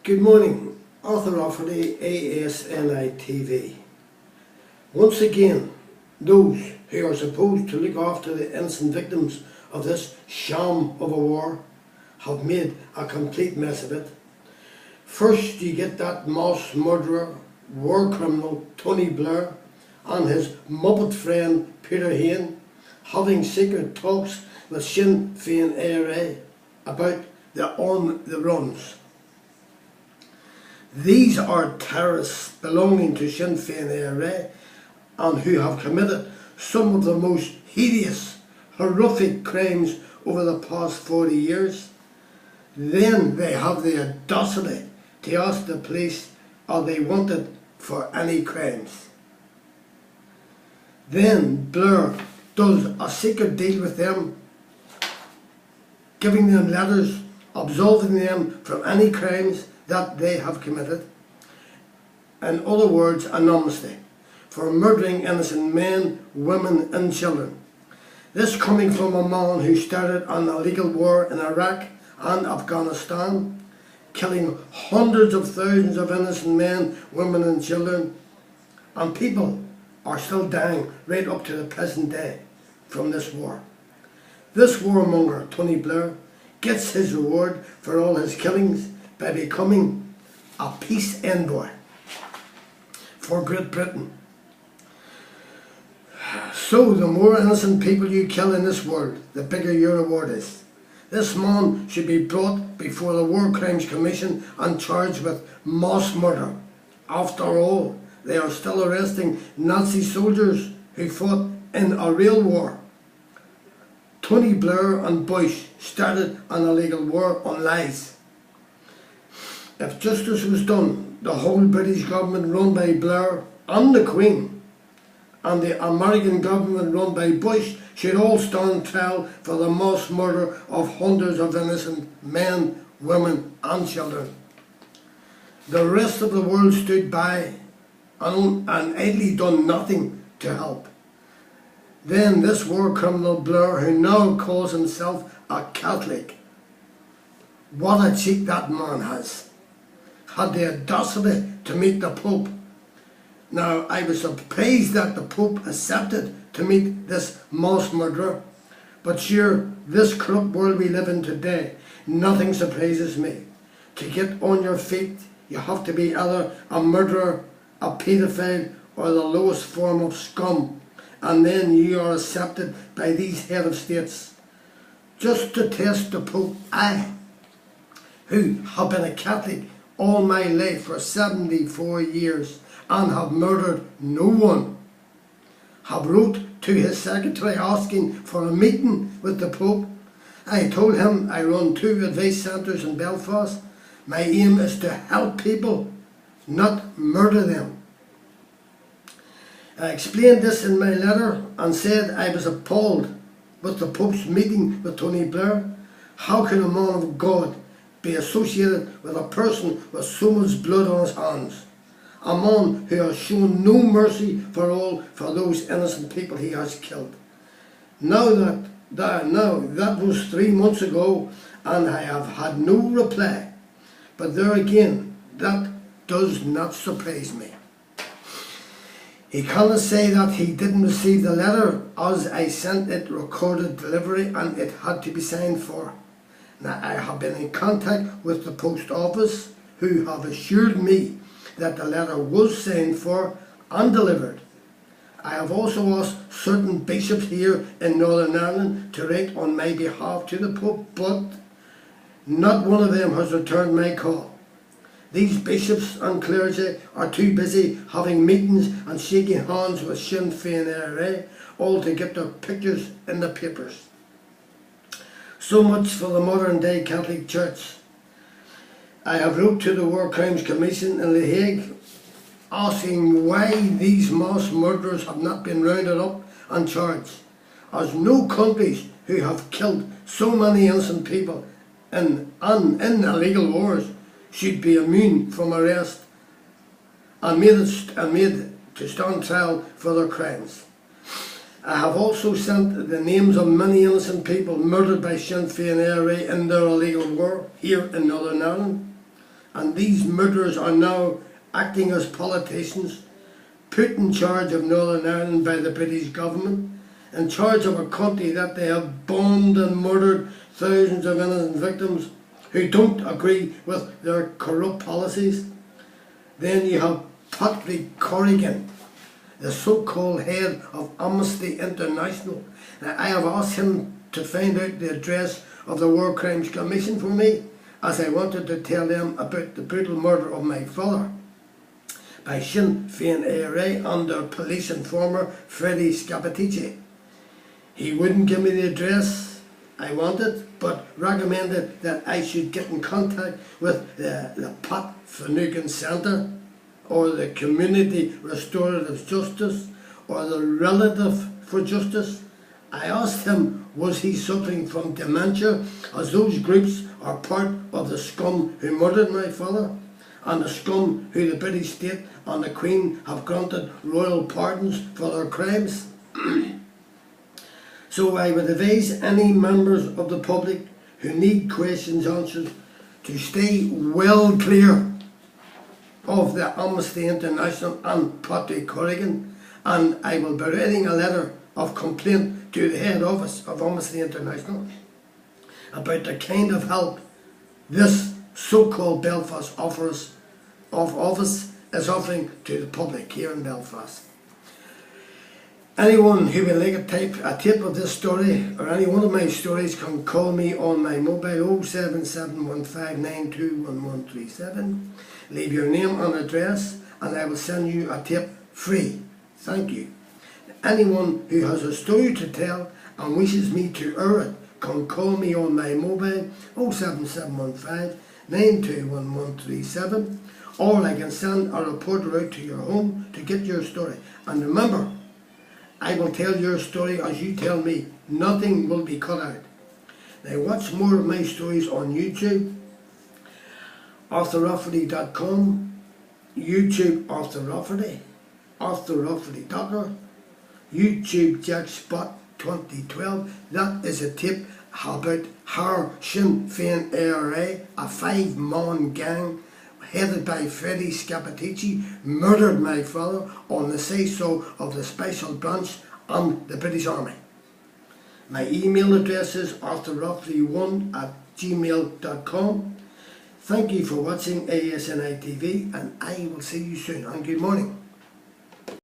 Good morning, Arthur Offerty, ASNI TV. Once again, those who are supposed to look after the innocent victims of this sham of a war have made a complete mess of it. First you get that mass murderer, war criminal Tony Blair and his muppet friend Peter Hain having secret talks with Sinn Féin ARA about the on the runs. These are terrorists belonging to Sinn Féin ARA and who have committed some of the most hideous, horrific crimes over the past 40 years. Then they have the audacity to ask the police are they wanted for any crimes. Then Blair does a secret deal with them, giving them letters absolving them from any crimes that they have committed. In other words, an amnesty for murdering innocent men, women and children. This coming from a man who started an illegal war in Iraq and Afghanistan, killing hundreds of thousands of innocent men, women and children, and people are still dying right up to the present day from this war. This warmonger, Tony Blair, gets his reward for all his killings by becoming a peace envoy for Great Britain. So the more innocent people you kill in this world, the bigger your reward is. This man should be brought before the War Crimes Commission and charged with mass murder. After all, they are still arresting Nazi soldiers who fought in a real war. Tony Blair and Bush started an illegal war on lies. If justice was done, the whole British government run by Blair and the Queen and the American government run by Bush should all stand trial for the mass murder of hundreds of innocent men, women and children. The rest of the world stood by and idly done nothing to help. Then this war criminal Blair, who now calls himself a Catholic, what a cheek that man has, had the audacity to meet the Pope. Now I was surprised that the Pope accepted to meet this mass murderer, but sure, this corrupt world we live in today, nothing surprises me. To get on your feet, you have to be either a murderer, a paedophile or the lowest form of scum, and then you are accepted by these head of states. Just to test the Pope, I, who have been a Catholic all my life for 74 years and have murdered no one, have wrote to his secretary asking for a meeting with the Pope. I told him I run 2 advice centres in Belfast. My aim is to help people, not murder them. I explained this in my letter and said I was appalled with the Pope's meeting with Tony Blair. How can a man of God be associated with a person with so much blood on his hands? A man who has shown no mercy for those innocent people he has killed. Now that was 3 months ago and I have had no reply. But there again, that does not surprise me. He cannot say that he didn't receive the letter as I sent it recorded delivery and it had to be signed for. Now I have been in contact with the post office who have assured me that the letter was signed for and delivered. I have also asked certain bishops here in Northern Ireland to write on my behalf to the Pope, but not one of them has returned my call. These bishops and clergy are too busy having meetings and shaking hands with Sinn Féin ARA, all to get their pictures in the papers. So much for the modern day Catholic Church. I have wrote to the War Crimes Commission in The Hague asking why these mass murderers have not been rounded up and charged, as no countries who have killed so many innocent people in illegal wars should be immune from arrest and made to stand trial for their crimes. I have also sent the names of many innocent people murdered by Sinn Féin ARA in their illegal war here in Northern Ireland. and these murderers are now acting as politicians, put in charge of Northern Ireland by the British government, in charge of a country that they have bombed and murdered thousands of innocent victims who don't agree with their corrupt policies. Then you have Patrick Corrigan, the so-called head of Amnesty International. Now, I have asked him to find out the address of the War Crimes Commission for me, as I wanted to tell them about the brutal murder of my father by Sinn Féin ARA under police informer Freddie Scappaticci. He wouldn't give me the address I wanted, but recommended that I should get in contact with the Pat Finucane Centre, or the Community Restorative Justice, or the Relative for Justice. I asked him, was he suffering from dementia, as those groups are part of the scum who murdered my father, and the scum who the British state and the Queen have granted royal pardons for their crimes. So I would advise any members of the public who need questions answered to stay well clear of the Amnesty International and Patrick Corrigan, and I will be writing a letter of complaint to the head office of Amnesty International about the kind of help this so-called Belfast office is offering to the public here in Belfast. Anyone who would like a tape of this story or any one of my stories can call me on my mobile 07715921137. Leave your name and address and I will send you a tape free. Thank you. Anyone who has a story to tell and wishes me to air it can call me on my mobile 07715921137, or I can send a reporter out to your home to get your story. And remember, I will tell your story as you tell me. Nothing will be cut out. Now watch more of my stories on YouTube, ArthurRafferty.com, YouTube Arthur Rafferty, ArthurRafferty.com, YouTube Jack Spot 2012. That is a tip about how Sinn Féin ARA, a 5-man gang headed by Freddie Scappaticci, murdered my father on the say-so of the Special Branch and the British Army. My email address is arthurrafferty1@gmail.com. Thank you for watching ASNI TV, and I will see you soon, and good morning.